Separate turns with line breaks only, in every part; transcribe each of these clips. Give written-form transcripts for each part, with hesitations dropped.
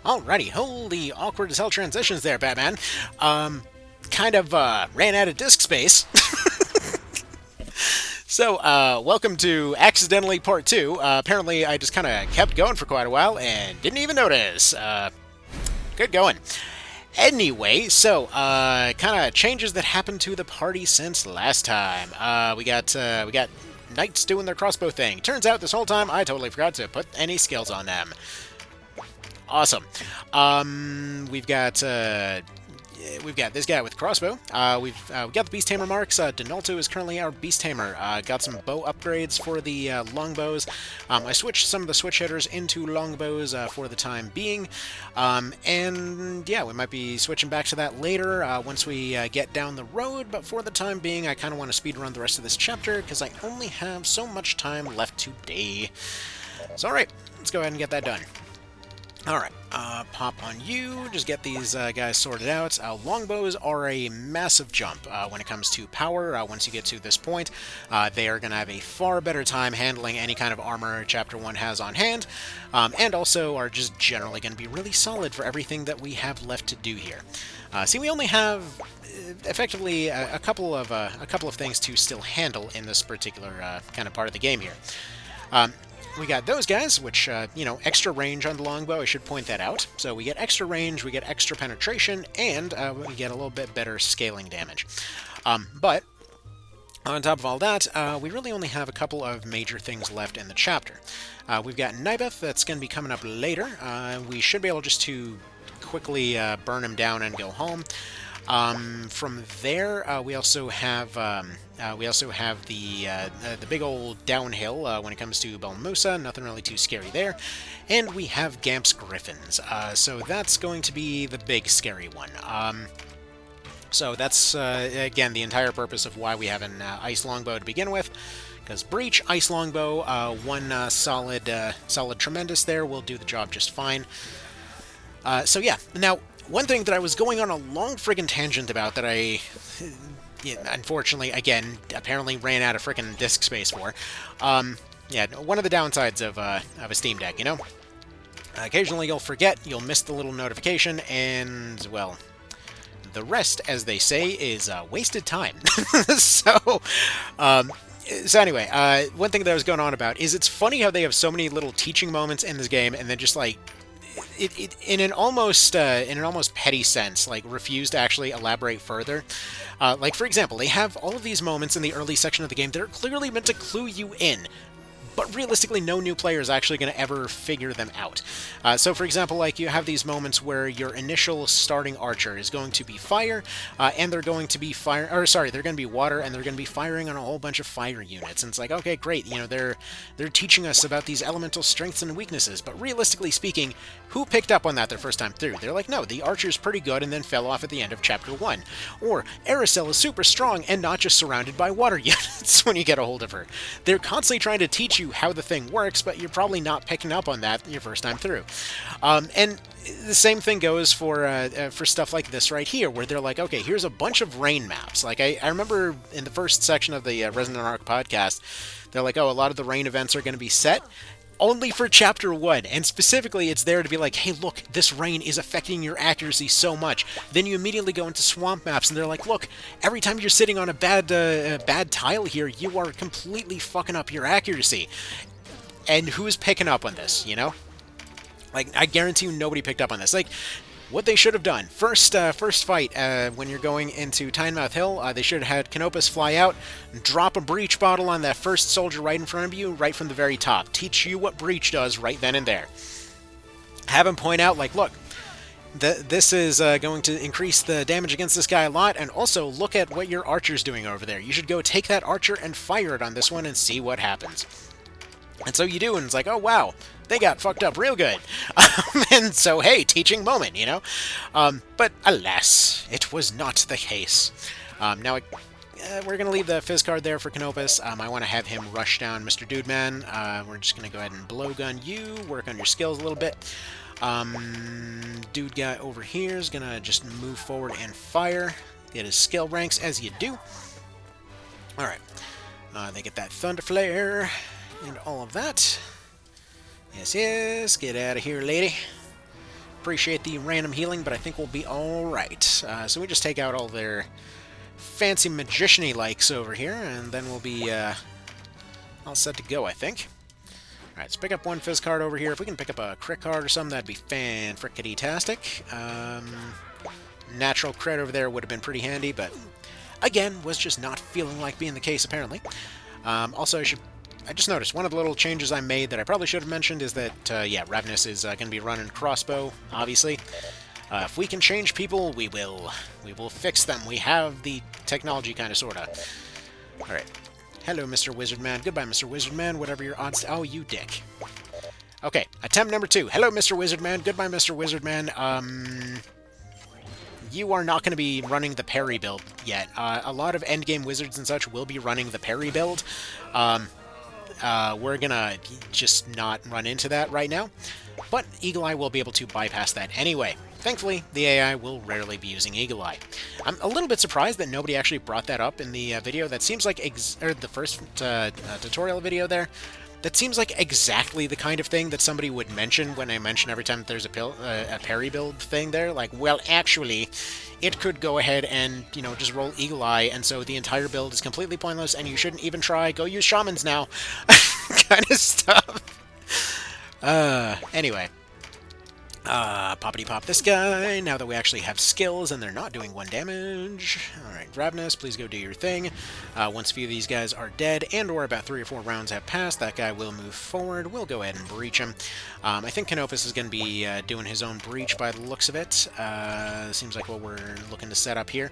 Alrighty, holy awkward as hell transitions there, Batman. Kind of ran out of disk space. So, welcome to Accidentally Part 2. Apparently, I just kind of kept going for quite a while and didn't even notice. Good going. Anyway, so, kind of changes that happened to the party since last time. We got knights doing their crossbow thing. Turns out this whole time I totally forgot to put any skills on them. Awesome. We've got this guy with crossbow. We've got the Beast Tamer marks. Donalto is currently our Beast Tamer. Got some bow upgrades for the longbows. I switched some of the switch hitters into longbows for the time being. And yeah, we might be switching back to that later once we get down the road. But for the time being, I kind of want to speed run the rest of this chapter because I only have so much time left today. So alright, let's go ahead and get that done. Alright, pop on you, just get these guys sorted out. Longbows are a massive jump when it comes to power. Once you get to this point, they are going to have a far better time handling any kind of armor Chapter 1 has on hand, and also are just generally going to be really solid for everything that we have left to do here. See, we only have effectively a couple of things to still handle in this particular kind of part of the game here. We got those guys, which, extra range on the longbow, I should point that out. So we get extra range, we get extra penetration, and we get a little bit better scaling damage. But on top of all that, we really only have a couple of major things left in the chapter. We've got Nibeth, that's going to be coming up later. We should be able just to quickly burn him down and go home. From there, we also have the big old downhill when it comes to Belmusa. Nothing really too scary there, and we have Gamp's Griffins. So that's going to be the big scary one. So that's again the entire purpose of why we have an ice longbow to begin with. Because Breach, Ice Longbow, one solid Tremendous there will do the job just fine. So yeah, now. One thing that I was going on a long friggin' tangent about that I, unfortunately, again, apparently ran out of friggin' disk space for. Yeah, one of the downsides of a Steam Deck, you know? Occasionally you'll forget, you'll miss the little notification, and, well, the rest, as they say, is wasted time. So anyway, one thing that I was going on about is it's funny how they have so many little teaching moments in this game, and then just, like, in an almost petty sense, like, refuse to actually elaborate further. Like, for example, they have all of these moments in the early section of the game that are clearly meant to clue you in, but realistically, no new player is actually going to ever figure them out. So, for example, like, you have these moments where your initial starting archer is going to be fire, and they're going to be they're going to be water, and they're going to be firing on a whole bunch of fire units. And it's like, okay, great, they're teaching us about these elemental strengths and weaknesses, but realistically speaking, who picked up on that their first time through? They're like, no, the archer's pretty good and then fell off at the end of Chapter 1. Or, Aracel is super strong and not just surrounded by water units when you get a hold of her. They're constantly trying to teach you how the thing works, but you're probably not picking up on that your first time through. And the same thing goes for stuff like this right here, where they're like, okay, here's a bunch of rain maps. Like, I remember in the first section of the Resonant Arc podcast, they're like, oh, a lot of the rain events are going to be set only for Chapter 1, and specifically it's there to be like, hey, look, this rain is affecting your accuracy so much. Then you immediately go into swamp maps, and they're like, look, every time you're sitting on a bad tile here, you are completely fucking up your accuracy. And who's picking up on this, you know? Like, I guarantee you nobody picked up on this. Like, what they should have done, first fight, when you're going into Tynemouth Hill, they should have had Canopus fly out, drop a Breach bottle on that first soldier right in front of you, right from the very top. Teach you what Breach does right then and there. Have him point out, like, look, this is going to increase the damage against this guy a lot, and also look at what your archer's doing over there. You should go take that archer and fire it on this one and see what happens. And so you do, and it's like, oh, wow, they got fucked up real good. And so, hey, teaching moment, you know? But alas, it was not the case. Now, we're going to leave the Fizz card there for Canopus. I want to have him rush down Mr. Dudeman. We're just going to go ahead and blowgun you, work on your skills a little bit. Dude guy over here is going to just move forward and fire. Get his skill ranks as you do. Alright. They get that Thunder Flare and all of that. Yes, yes, get out of here, lady. appreciate the random healing, but I think we'll be alright. So we just take out all their fancy magician-y likes over here, and then we'll be all set to go, I think. Alright, let's pick up one Fizz card over here. If we can pick up a crit card or something, that'd be fan-frickety-tastic. Natural crit over there would have been pretty handy, but again, was just not feeling like being the case, apparently. Also, I just noticed one of the little changes I made that I probably should have mentioned is that, yeah, Ravenous is going to be running Crossbow, obviously. If we can change people, we will. We will fix them. We have the technology, kind of, sort of. Alright. Hello, Mr. Wizardman. Goodbye, Mr. Wizardman. Whatever your odds... Oh, you dick. Okay, attempt number 2. Hello, Mr. Wizardman. Goodbye, Mr. Wizardman. You are not going to be running the parry build yet. A lot of endgame wizards and such will be running the parry build. We're going to just not run into that right now. But Eagle Eye will be able to bypass that anyway. Thankfully, the AI will rarely be using Eagle Eye. I'm a little bit surprised that nobody actually brought that up in the video. That seems like, or the first tutorial video there, that seems like exactly the kind of thing that somebody would mention when I mention every time that there's a parry build thing there. Like, well, actually, it could go ahead and, you know, just roll Eagle Eye, and so the entire build is completely pointless, and you shouldn't even try. Go use Shamans now. Kind of stuff. Anyway. Poppity pop this guy, now that we actually have skills and they're not doing 1 damage. Alright, Ravenous, please go do your thing. Once a few of these guys are dead, and or about 3 or 4 rounds have passed, that guy will move forward. We'll go ahead and breach him. I think Canopus is going to be doing his own breach by the looks of it. Seems like what we're looking to set up here.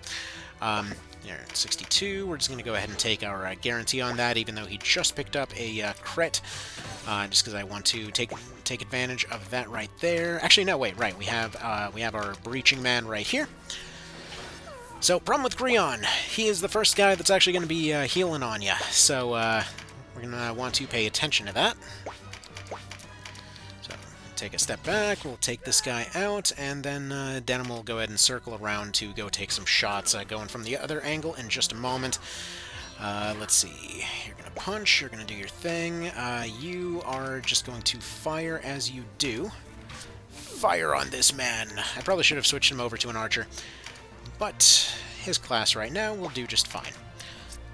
There, 62. We're just going to go ahead and take our guarantee on that, even though he just picked up a crit. Just because I want to take advantage of that right there. Actually, no, wait, right. We have our breaching man right here. So, problem with Grion. He is the first guy that's actually going to be healing on you. So, we're going to want to pay attention to that. So, take a step back. We'll take this guy out, and then Denim will go ahead and circle around to go take some shots, going from the other angle in just a moment. Let's see. You're going to punch. You're going to do your thing. You are just going to fire as you do. Fire on this man. I probably should have switched him over to an archer. But his class right now will do just fine.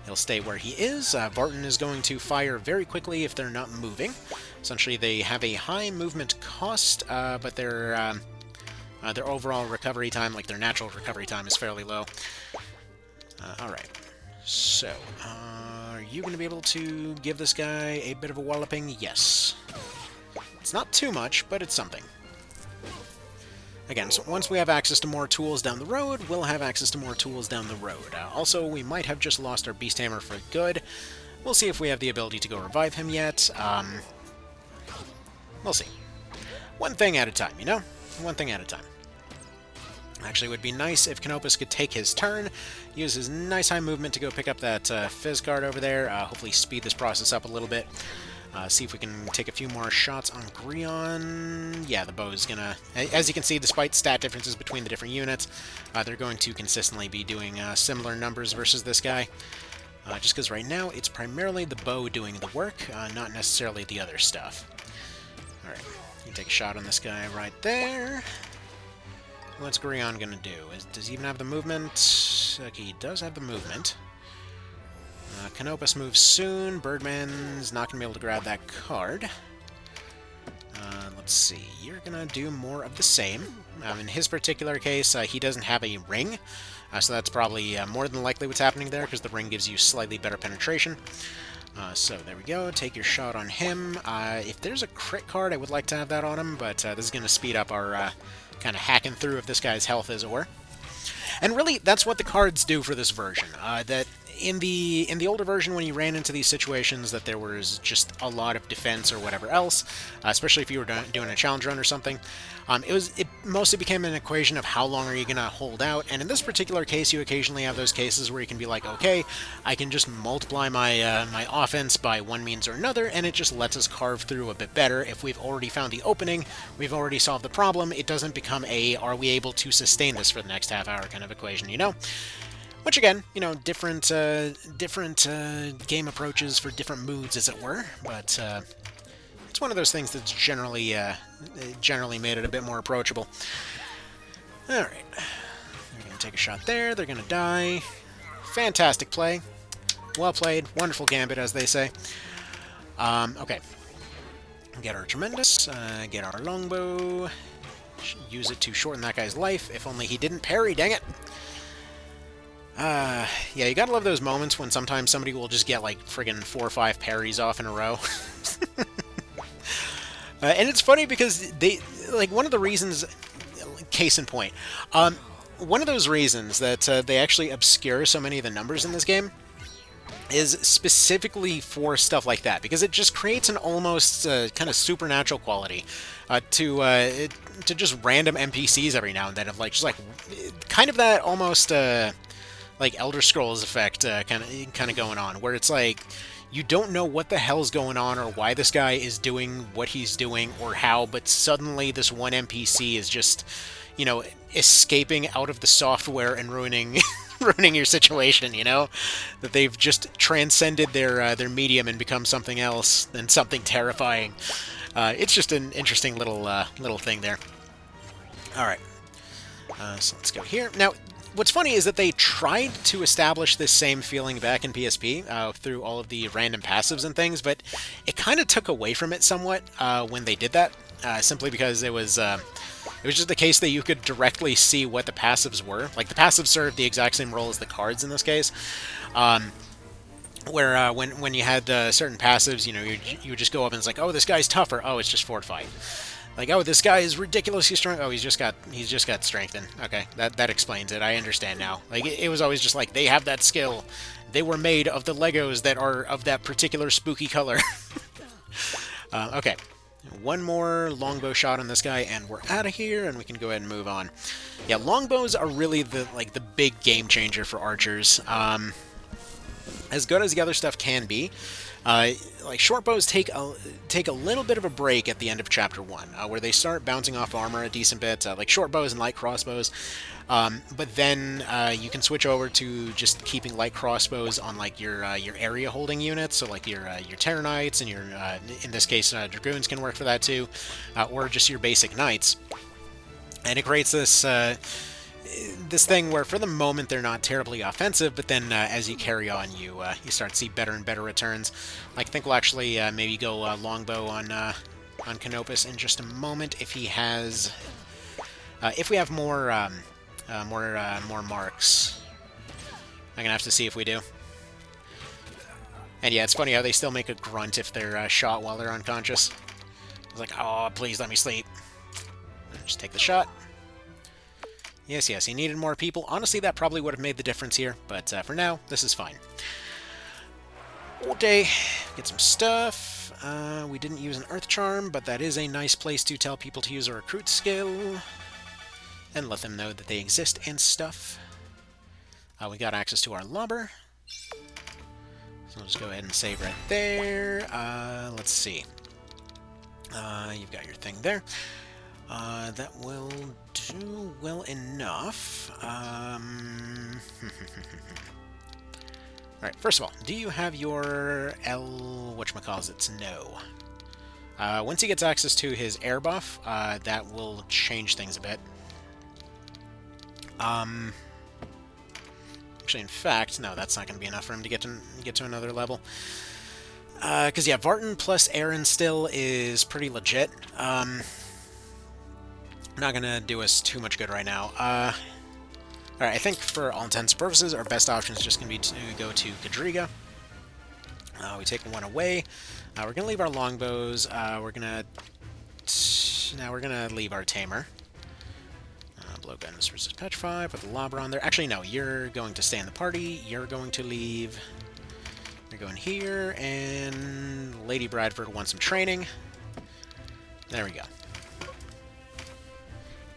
He'll stay where he is. Barton is going to fire very quickly if they're not moving. Essentially, they have a high movement cost, but their overall recovery time, like their natural recovery time, is fairly low. Alright. So, are you going to be able to give this guy a bit of a walloping? Yes. It's not too much, but it's something. Again, so once we have access to more tools down the road, we'll have access to more tools down the road. Also, we might have just lost our Beast Hammer for good. We'll see if we have the ability to go revive him yet. We'll see. One thing at a time, you know? One thing at a time. Actually, it would be nice if Canopus could take his turn, use his nice high movement to go pick up that Fizz card over there, hopefully speed this process up a little bit. See if we can take a few more shots on Grion. Yeah, the bow is gonna... As you can see, despite stat differences between the different units, they're going to consistently be doing similar numbers versus this guy. Just because right now, it's primarily the bow doing the work, not necessarily the other stuff. Alright, you can take a shot on this guy right there. What's Grion gonna do? Does he even have the movement? Okay, he does have the movement. Canopus moves soon. Birdman's not going to be able to grab that card. Let's see. You're going to do more of the same. In his particular case, he doesn't have a ring. So that's probably more than likely what's happening there, because the ring gives you slightly better penetration. So there we go. Take your shot on him. If there's a crit card, I would like to have that on him, but this is going to speed up our kind of hacking through of this guy's health, as it were. And really, that's what the cards do for this version. That in the older version, when you ran into these situations that there was just a lot of defense or whatever else, especially if you were doing a challenge run or something, it mostly became an equation of how long are you going to hold out. And in this particular case, you occasionally have those cases where you can be like, okay, I can just multiply my my offense by one means or another, and it just lets us carve through a bit better. If we've already found the opening, we've already solved the problem, it doesn't become a, are we able to sustain this for the next half hour kind of equation, you know? Which again, you know, different game approaches for different moods, as it were, but it's one of those things that's generally made it a bit more approachable. All right, they're gonna take a shot there. They're gonna die. Fantastic play. Well played. Wonderful gambit, as they say. Okay. Get our tremendous. Get our longbow. Use it to shorten that guy's life. If only he didn't parry. Dang it. Yeah, you gotta love those moments when sometimes somebody will just get like friggin' 4 or 5 parries off in a row. And it's funny because they, like, one of the reasons, case in point, one of those reasons that they actually obscure so many of the numbers in this game is specifically for stuff like that, because it just creates an almost kind of supernatural quality to just random NPCs every now and then, of like just like kind of that almost like Elder Scrolls effect kind of going on, where it's like you don't know what the hell's going on or why this guy is doing what he's doing or how, but suddenly this one NPC is just, you know, escaping out of the software and ruining ruining your situation, you know? That they've just transcended their medium and become something else and something terrifying. It's just an interesting little thing there. All right. So let's go here. Now, what's funny is that they tried to establish this same feeling back in PSP through all of the random passives and things, but it kind of took away from it somewhat when they did that, simply because it was just the case that you could directly see what the passives were. Like, the passives served the exact same role as the cards in this case, where when you had certain passives, you know, you would just go up and it's like, oh, this guy's tougher. Oh, it's just fortified. Like, oh, this guy is ridiculously strong. Oh, he's just got strengthened. Okay, that explains it. I understand now. Like, it was always just like, they have that skill. They were made of the Legos that are of that particular spooky color. Okay, one more longbow shot on this guy, and we're out of here, and we can go ahead and move on. Yeah, longbows are really the big game changer for archers. As good as the other stuff can be, like, short bows take a little bit of a break at the end of Chapter 1, where they start bouncing off armor a decent bit, like short bows and light crossbows. But then you can switch over to just keeping light crossbows on like your area holding units, so like your Terenites and your in this case dragoons can work for that too, or just your basic knights. And it creates this thing where for the moment they're not terribly offensive, but then as you carry on, you start to see better and better returns. Like, I think we'll actually maybe go longbow on Canopus in just a moment if he has, if we have more marks. I'm gonna have to see if we do. And yeah, it's funny how they still make a grunt if they're shot while they're unconscious. It's like, oh, please let me sleep. Just take the shot. Yes, he needed more people. Honestly, that probably would have made the difference here, but for now, this is fine. Okay, get some stuff. We didn't use an Earth Charm, but that is a nice place to tell people to use a recruit skill and let them know that they exist and stuff. We got access to our lobber, so we'll just go ahead and save right there. Let's see. You've got your thing there. That will do well enough. Alright, first of all, do you have your whatchamacallits? No. Once he gets access to his air buff, that will change things a bit. Actually, in fact, no, that's not going to be enough for him to get to another level. Because, yeah, Vartan plus Aaron still is pretty legit. Not going to do us too much good right now. Alright, I think for all intents and purposes, our best option is just going to be to go to Kadriga. We take one away. We're going to leave our longbows. We're going to leave our tamer. Blowguns versus Petrify, put the lobber on there. Actually, no, you're going to stay in the party. You're going to leave. You're going here, and Lady Bradford wants some training. There we go.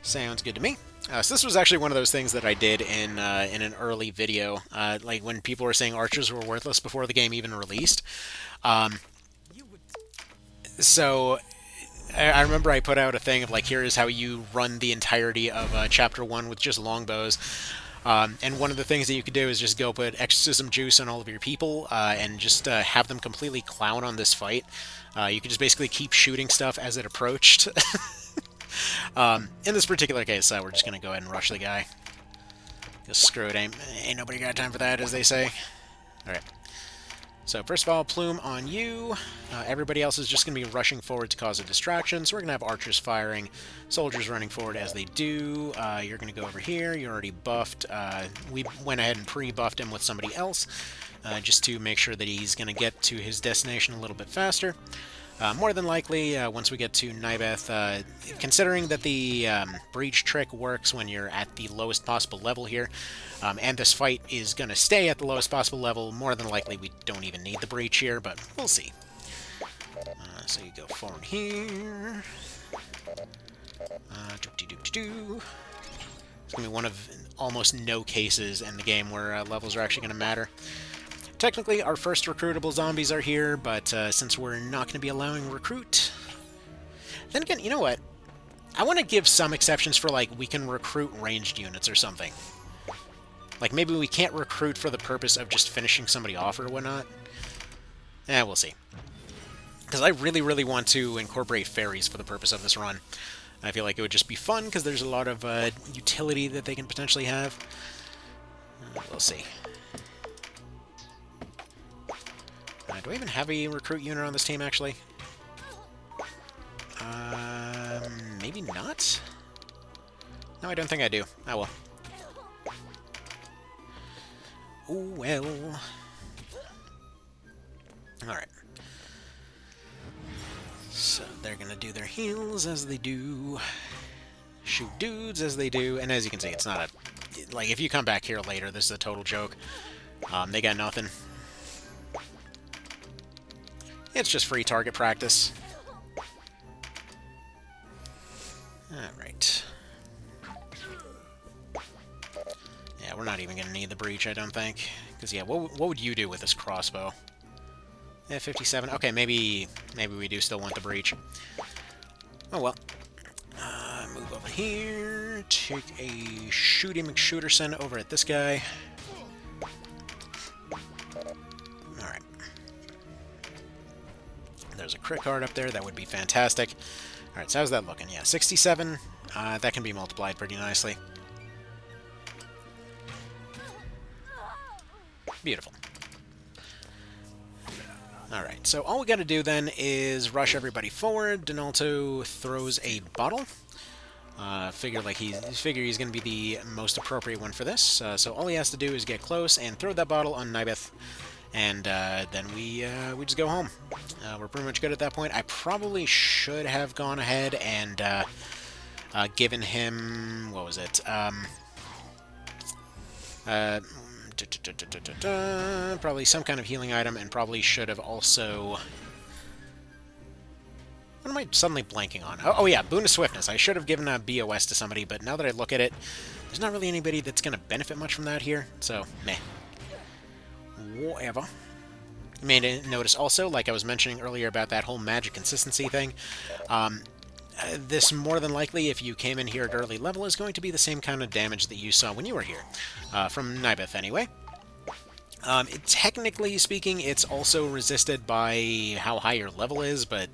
Sounds good to me. So this was actually one of those things that I did in an early video, like when people were saying archers were worthless before the game even released. So I remember I put out a thing of like, here is how you run the entirety of Chapter 1 with just longbows. And one of the things that you could do is just go put exorcism juice on all of your people and just have them completely clown on this fight. You could just basically keep shooting stuff as it approached. In this particular case, we're just going to go ahead and rush the guy. Just screw it, ain't nobody got time for that, as they say. Alright. So first of all, plume on you. Everybody else is just going to be rushing forward to cause a distraction, so we're going to have archers firing, soldiers running forward as they do. You're going to go over here. You're already buffed. We went ahead and pre-buffed him with somebody else, just to make sure that he's going to get to his destination a little bit faster. More than likely, once we get to Nybeth, considering that the breach trick works when you're at the lowest possible level here, and this fight is going to stay at the lowest possible level, more than likely we don't even need the breach here, but we'll see. So you go forward here. It's going to be one of almost no cases in the game where levels are actually going to matter. Technically, our first recruitable zombies are here, but since we're not going to be allowing recruit... Then again, you know what? I want to give some exceptions for, like, we can recruit ranged units or something. Like, maybe we can't recruit for the purpose of just finishing somebody off or whatnot. We'll see. Because I really, really want to incorporate fairies for the purpose of this run. I feel like it would just be fun, because there's a lot of utility that they can potentially have. We'll see. Do I even have a recruit unit on this team, actually? Maybe not? No, I don't think I do. Oh, well. Oh, well. Alright. So, they're gonna do their heals as they do. Shoot dudes as they do. And as you can see, it's not a... Like, if you come back here later, this is a total joke. They got nothing. It's just free target practice. Alright. Yeah, we're not even going to need the breach, I don't think. Because, yeah, what would you do with this crossbow? 57? Okay, maybe we do still want the breach. Oh, well. Move over here. Take a Shooty McShooterson over at this guy. Alright. There's a crit card up there. That would be fantastic. Alright, so how's that looking? Yeah, 67. That can be multiplied pretty nicely. Beautiful. Alright, so all we gotta do then is rush everybody forward. Donalto throws a bottle. Figure he's gonna be the most appropriate one for this. So all he has to do is get close and throw that bottle on Nybeth. And then we just go home. We're pretty much good at that point. I probably should have gone ahead and given him... What was it? Probably some kind of healing item, and probably should have also... What am I suddenly blanking on? Oh yeah, Boon of Swiftness. I should have given a BOS to somebody, but now that I look at it, there's not really anybody that's going to benefit much from that here, so meh. Whatever. You may notice also, like I was mentioning earlier about that whole magic consistency thing, this more than likely, if you came in here at early level, is going to be the same kind of damage that you saw when you were here. From Nybeth, anyway. Technically speaking, it's also resisted by how high your level is, but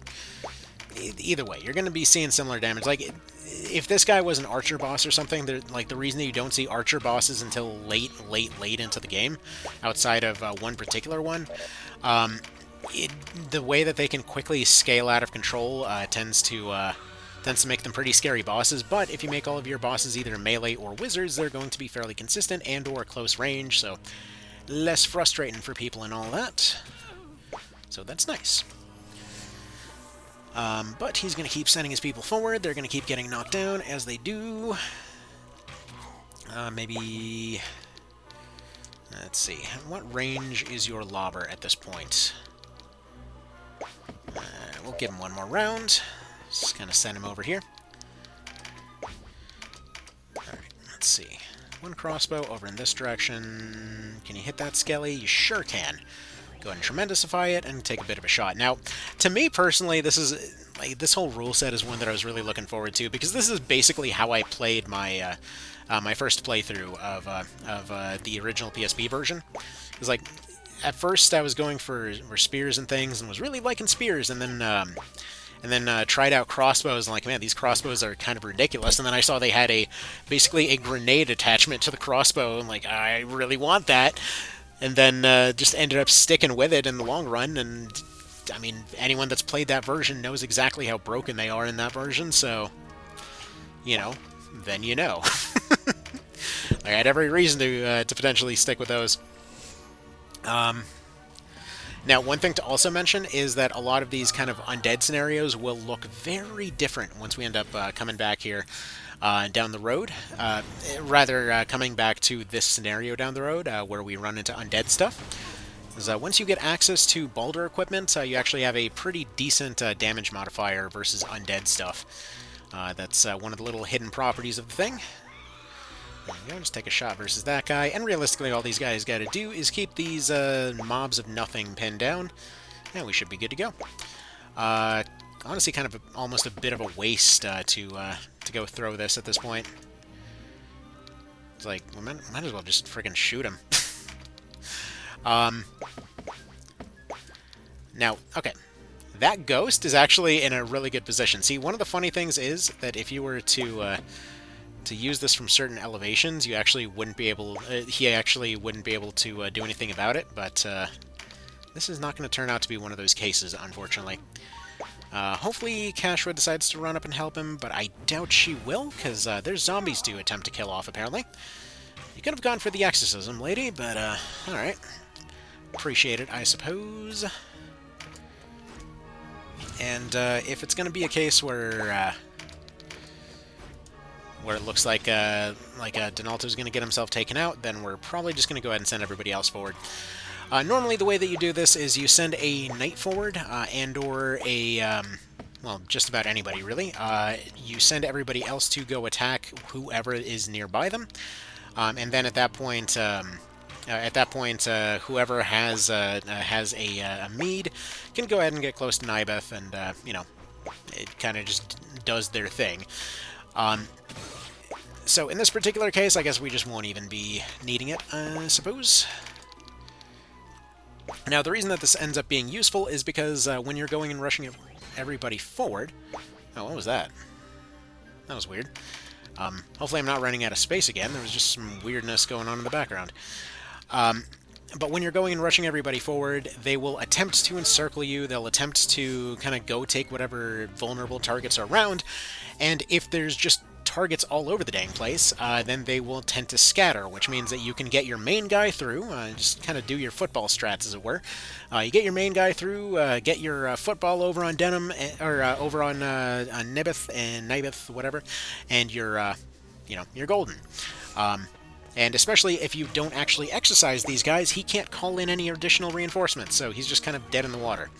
either way, you're going to be seeing similar damage. Like, if this guy was an archer boss or something, like the reason that you don't see archer bosses until late into the game, outside of one particular one, the way that they can quickly scale out of control tends to make them pretty scary bosses. But if you make all of your bosses either melee or wizards, they're going to be fairly consistent and or close range, so less frustrating for people and all that. So that's nice. But he's going to keep sending his people forward. They're going to keep getting knocked down as they do. Maybe... Let's see. What range is your lobber at this point? We'll give him one more round. Just kind of send him over here. Alright, let's see. One crossbow over in this direction. Can you hit that skelly? You sure can. go ahead and Tremendousify it and take a bit of a shot. Now, to me personally, this whole rule set is one that I was really looking forward to, because this is basically how I played my my first playthrough of the original PSP version. It was like, at first I was going for spears and things, and was really liking spears, and then tried out crossbows, and like, man, these crossbows are kind of ridiculous. And then I saw they had basically a grenade attachment to the crossbow, and like, I really want that. And then just ended up sticking with it in the long run, and I mean, anyone that's played that version knows exactly how broken they are in that version, so, you know, then you know. I had every reason to potentially stick with those. Now, one thing to also mention is that a lot of these kind of undead scenarios will look very different once we end up coming back here down the road. Coming back to this scenario down the road where we run into undead stuff. Because once you get access to Balder equipment, you actually have a pretty decent damage modifier versus undead stuff. That's one of the little hidden properties of the thing. There you go, just take a shot versus that guy, and realistically all these guys gotta do is keep these mobs of nothing pinned down, and we should be good to go. Honestly, kind of almost a bit of a waste to go throw this at this point. It's like, we might as well just friggin' shoot him. Now, okay, that ghost is actually in a really good position. See, one of the funny things is that if you were to use this from certain elevations, you actually wouldn't be able. He actually wouldn't be able to do anything about it. But this is not going to turn out to be one of those cases, unfortunately. Hopefully, Cashwood decides to run up and help him, but I doubt she will, because there's zombies to attempt to kill off. Apparently, you could have gone for the exorcism, lady, but all right. Appreciate it, I suppose. And if it's going to be a case where it looks like Donalto's going to get himself taken out, then we're probably just going to go ahead and send everybody else forward. Normally, the way that you do this is you send a knight forward, and/or a, well, just about anybody, really. You send everybody else to go attack whoever is nearby them, and then at that point, whoever has a mead can go ahead and get close to Nibeth, and you know, it kind of just does their thing. So in this particular case, I guess we just won't even be needing it, I suppose. Now, the reason that this ends up being useful is because when you're going and rushing everybody forward... Oh, what was that? That was weird. Hopefully I'm not running out of space again. There was just some weirdness going on in the background. But when you're going and rushing everybody forward, they will attempt to encircle you, they'll attempt to kind of go take whatever vulnerable targets are around, and if there's just targets all over the dang place, then they will tend to scatter, which means that you can get your main guy through, just kind of do your football strats, as it were. You get your main guy through, get your football over on Denim, or over on Nibeth and Nibeth, whatever, and you're golden. And especially if you don't actually exercise these guys, he can't call in any additional reinforcements, so he's just kind of dead in the water.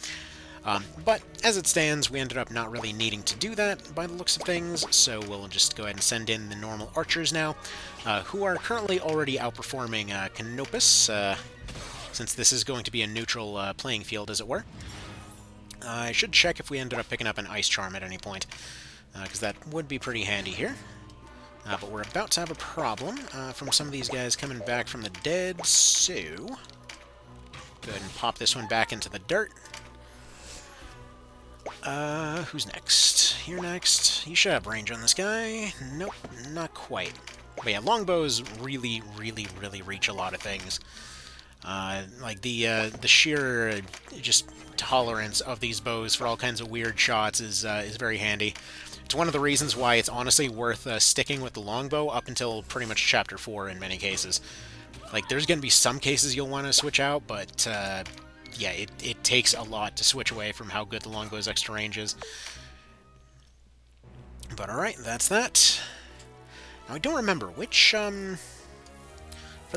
But as it stands, we ended up not really needing to do that by the looks of things, so we'll just go ahead and send in the normal archers now, who are currently already outperforming Canopus, since this is going to be a neutral playing field, as it were. I should check if we ended up picking up an Ice Charm at any point, because that would be pretty handy here. But we're about to have a problem from some of these guys coming back from the dead, so go ahead and pop this one back into the dirt. Who's next? You're next. You should have range on this guy. Nope, not quite. But yeah, longbows really, really, really reach a lot of things. Like the sheer just tolerance of these bows for all kinds of weird shots is very handy. It's one of the reasons why it's honestly worth sticking with the longbow up until pretty much Chapter 4 in many cases. Like, there's going to be some cases you'll want to switch out, but yeah, it takes a lot to switch away from how good the longbow's extra range is. But alright, that's that. Now, I don't remember which, for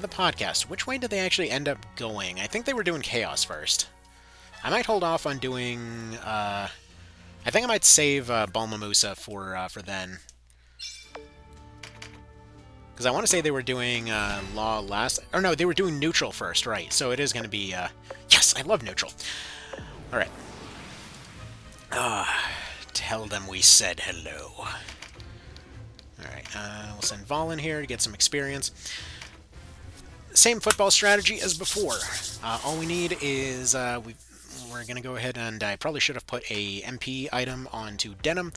the podcast, which way did they actually end up going? I think they were doing Chaos first. I might hold off on doing, I think I might save Balmamusa for then. Because I want to say they were doing Law last... Or no, they were doing Neutral first, right. So it is going to be... Yes! Yes, I love neutral. Alright. Tell them we said hello. Alright, we'll send Vol in here to get some experience. Same football strategy as before. All we need is, we're going to go ahead and I probably should have put a MP item onto Denim.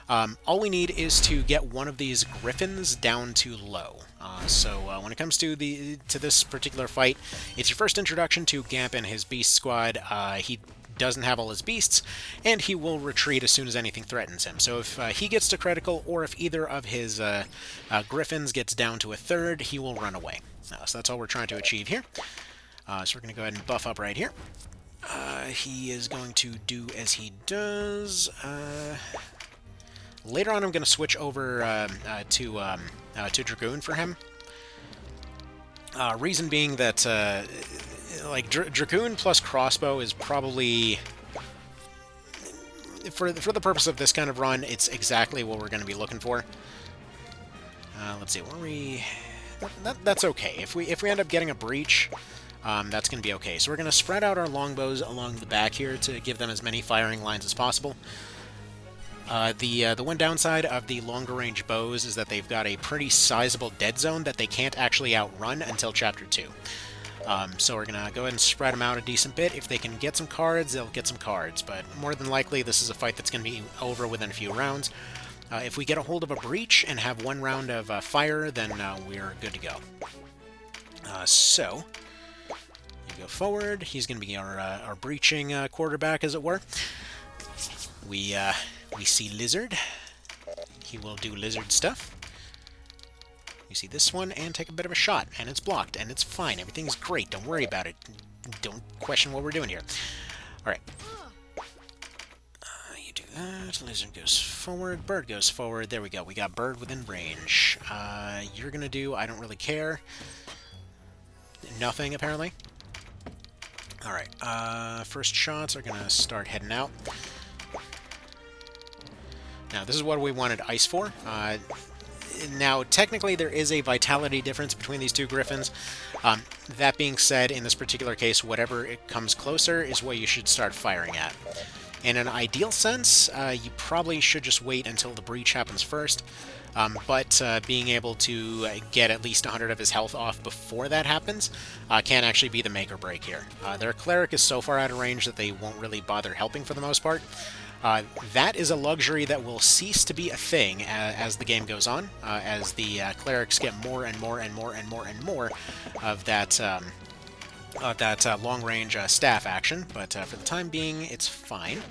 All we need is to get one of these Griffins down to low. So when it comes to this particular fight, it's your first introduction to Gamp and his beast squad. He doesn't have all his beasts, and he will retreat as soon as anything threatens him. So if he gets to critical, or if either of his Griffins gets down to a third, he will run away. So that's all we're trying to achieve here. So we're going to go ahead and buff up right here. He is going to do as he does. Later on, I'm going to switch over to Dragoon for him. Reason being that like Dragoon plus Crossbow is probably, for the purpose of this kind of run, it's exactly what we're going to be looking for. Let's see, that's okay. If we end up getting a breach, that's going to be okay. So we're going to spread out our longbows along the back here to give them as many firing lines as possible. The one downside of the longer range bows is that they've got a pretty sizable dead zone that they can't actually outrun until Chapter 2. So we're going to go ahead and spread them out a decent bit. If they can get some cards, they'll get some cards, but more than likely this is a fight that's going to be over within a few rounds. If we get a hold of a breach and have one round of fire, then we're good to go. So, you go forward. He's going to be our breaching quarterback, as it were. We see Lizard. He will do lizard stuff. You see this one and take a bit of a shot, and it's blocked, and it's fine. Everything's great. Don't worry about it. Don't question what we're doing here. Alright. You do that. Lizard goes forward. Bird goes forward. There we go. We got Bird within range. You're going to do I don't really care. Nothing, apparently. Alright. First shots are going to start heading out. Now, this is what we wanted Ice for. Now, technically, there is a vitality difference between these two Griffins. That being said, in this particular case, whatever it comes closer is what you should start firing at. In an ideal sense, you probably should just wait until the breach happens first, but being able to get at least 100 of his health off before that happens can actually be the make or break here. Their Cleric is so far out of range that they won't really bother helping for the most part. That is a luxury that will cease to be a thing as the game goes on, as the clerics get more and more and more and more and more of that long-range staff action. But for the time being, it's fine.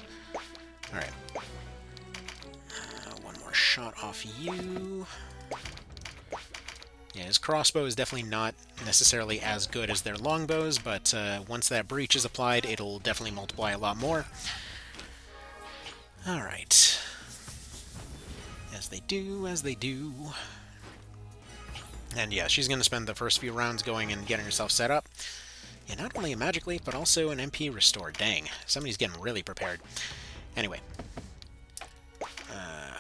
All right, one more shot off you. Yeah, his crossbow is definitely not necessarily as good as their longbows, but once that breach is applied, it'll definitely multiply a lot more. Alright. As they do, as they do. And yeah, she's going to spend the first few rounds going and getting herself set up. Yeah, not only a Magic Leap, but also an MP Restore. Dang, somebody's getting really prepared. Anyway.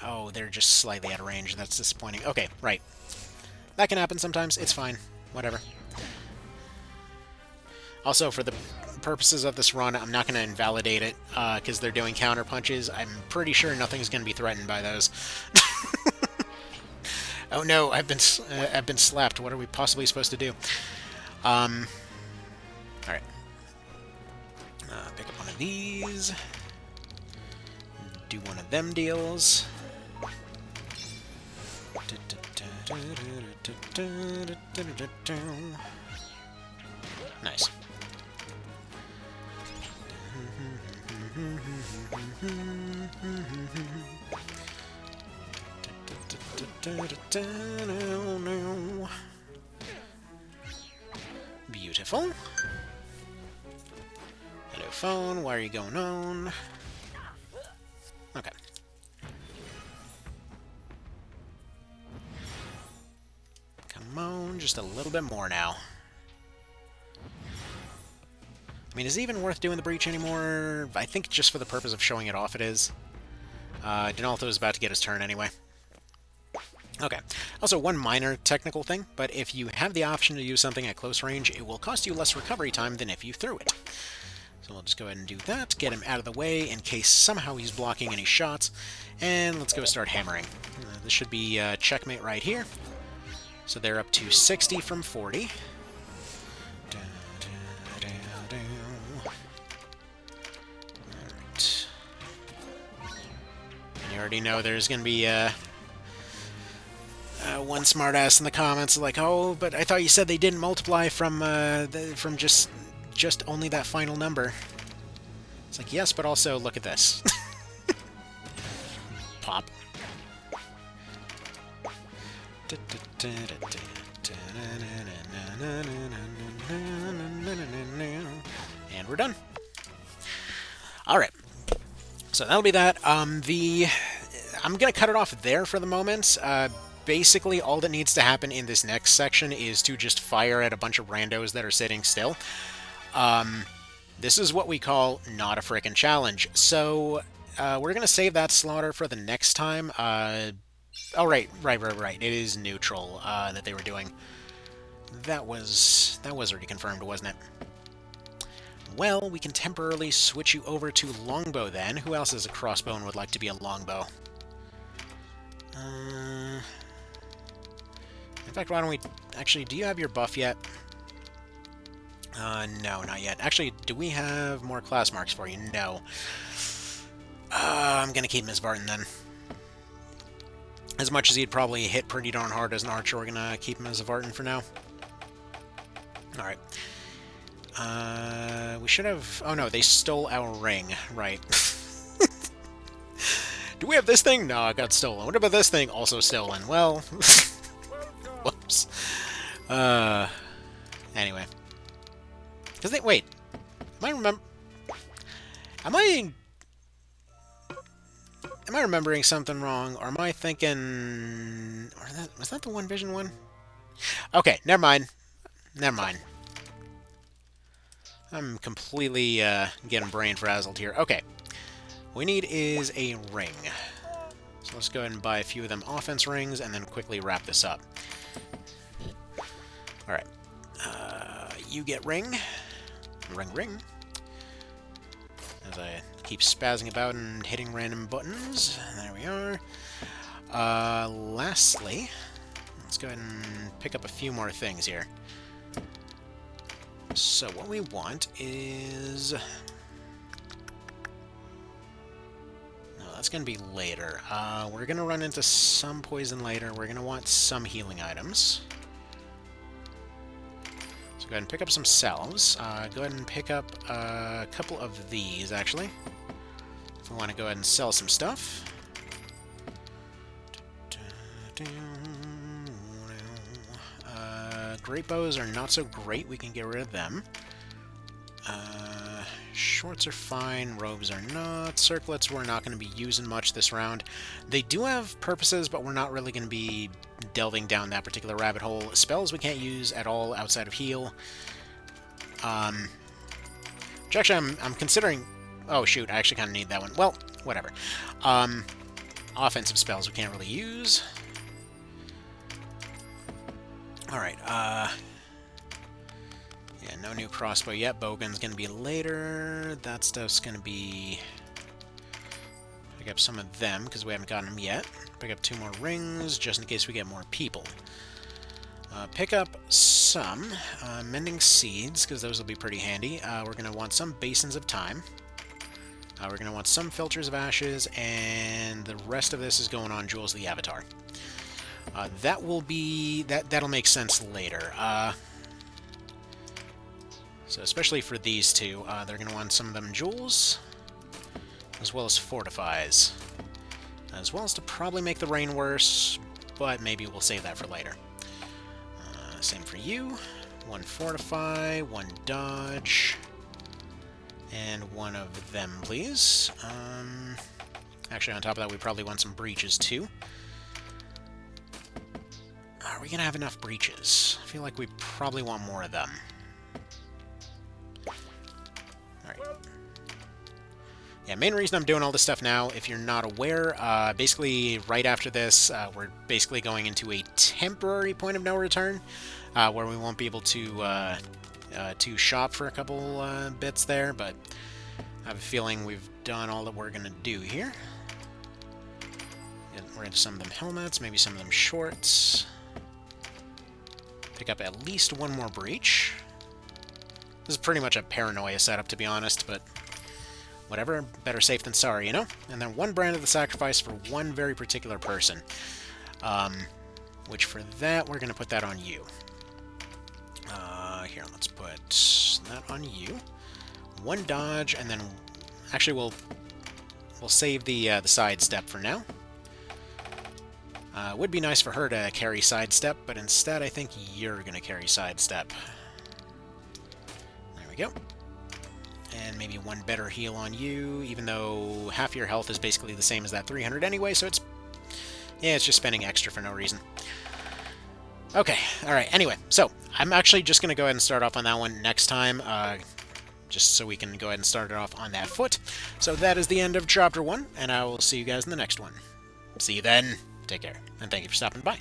Oh, they're just slightly out of range. That's disappointing. Okay, right. That can happen sometimes. It's fine. Whatever. Also, for the purposes of this run, I'm not going to invalidate it, because they're doing counter punches. I'm pretty sure nothing's going to be threatened by those. Oh no, I've been slapped. What are we possibly supposed to do? Alright. Pick up one of these. Do one of them deals. Nice. Beautiful. Hello, phone. Why are you going on? Okay. Come on, just a little bit more now. I mean, is it even worth doing the breach anymore? I think just for the purpose of showing it off it is. Dinalto is about to get his turn anyway. Okay. Also, one minor technical thing, but if you have the option to use something at close range, it will cost you less recovery time than if you threw it. So we'll just go ahead and do that, get him out of the way in case somehow he's blocking any shots, and let's go start hammering. This should be checkmate right here. So they're up to 60 from 40. Alright. You already know there's going to be one smartass in the comments like, oh, but I thought you said they didn't multiply from just only that final number. It's like, yes, but also look at this. Pop. And we're done. Alright. So that'll be that. I'm going to cut it off there for the moment. Basically, all that needs to happen in this next section is to just fire at a bunch of randos that are sitting still. This is what we call not a frickin' challenge. So, we're going to save that slaughter for the next time. Oh, right. It is neutral that they were doing. That was already confirmed, wasn't it? Well, we can temporarily switch you over to longbow then. Who else is a crossbow and would like to be a longbow? In fact, why don't we... Actually, do you have your buff yet? No, not yet. Actually, do we have more class marks for you? No. I'm gonna keep Ms. Barton then. As much as he'd probably hit pretty darn hard as an archer, we're gonna keep him as a Vartan for now. Alright. We should have... Oh no, they stole our ring. Right. Do we have this thing? No, it got stolen. What about this thing? Also stolen. Well... Whoops. Anyway. Because they... Wait. Am I remembering something wrong? Or am I thinking... Was that the One Vision one? Okay, never mind. Never mind. I'm completely getting brain frazzled here. Okay. What we need is a ring. So let's go ahead and buy a few of them offense rings and then quickly wrap this up. Alright. You get ring. Ring. As I keep spazzing about and hitting random buttons. There we are. Lastly, let's go ahead and pick up a few more things here. So what we want is... No, that's going to be later. We're going to run into some poison later. We're going to want some healing items. So go ahead and pick up some salves. Go ahead and pick up a couple of these, actually. If we want to go ahead and sell some stuff. Great bows are not so great. We can get rid of them. Shorts are fine. Robes are not. Circlets we're not going to be using much this round. They do have purposes, but we're not really going to be delving down that particular rabbit hole. Spells we can't use at all outside of heal. Which actually I'm considering... Oh, shoot. I actually kind of need that one. Well, whatever. Offensive spells we can't really use. Alright, yeah, no new crossbow yet. Bowgun's gonna be later. That stuff's gonna be... Pick up some of them, because we haven't gotten them yet. Pick up 2 more rings, just in case we get more people. Pick up some mending seeds, because those will be pretty handy. We're gonna want some basins of time. We're gonna want some filters of ashes, and the rest of this is going on Jewels of the Avatar. That will be... That'll make sense later. So especially for these two, they're going to want some of them jewels, as well as fortifies. As well as to probably make the rain worse, but maybe we'll save that for later. Same for you. 1 fortify, 1 dodge, and 1 of them, please. Actually, on top of that, we probably want some breaches, too. Are we going to have enough breaches? I feel like we probably want more of them. Alright. Yeah, main reason I'm doing all this stuff now, if you're not aware, basically right after this, we're basically going into a temporary point of no return, where we won't be able to to shop for a couple bits there, but I have a feeling we've done all that we're going to do here. Get rid of some of them helmets, maybe some of them shorts. Pick up at least one more breach. This is pretty much a paranoia setup, to be honest, but whatever, better safe than sorry, you know? And then one brand of the sacrifice for one very particular person. Which for that, we're going to put that on you. Here, let's put that on you. One dodge, and then actually we'll save the sidestep for now. It would be nice for her to carry sidestep, but instead I think you're going to carry sidestep. There we go. And maybe one better heal on you, even though half your health is basically the same as that 300 anyway, so it's just spending extra for no reason. Okay, alright, anyway, so I'm actually just going to go ahead and start off on that one next time, just so we can go ahead and start it off on that foot. So that is the end of Chapter 1, and I will see you guys in the next one. See you then, take care, and thank you for stopping by.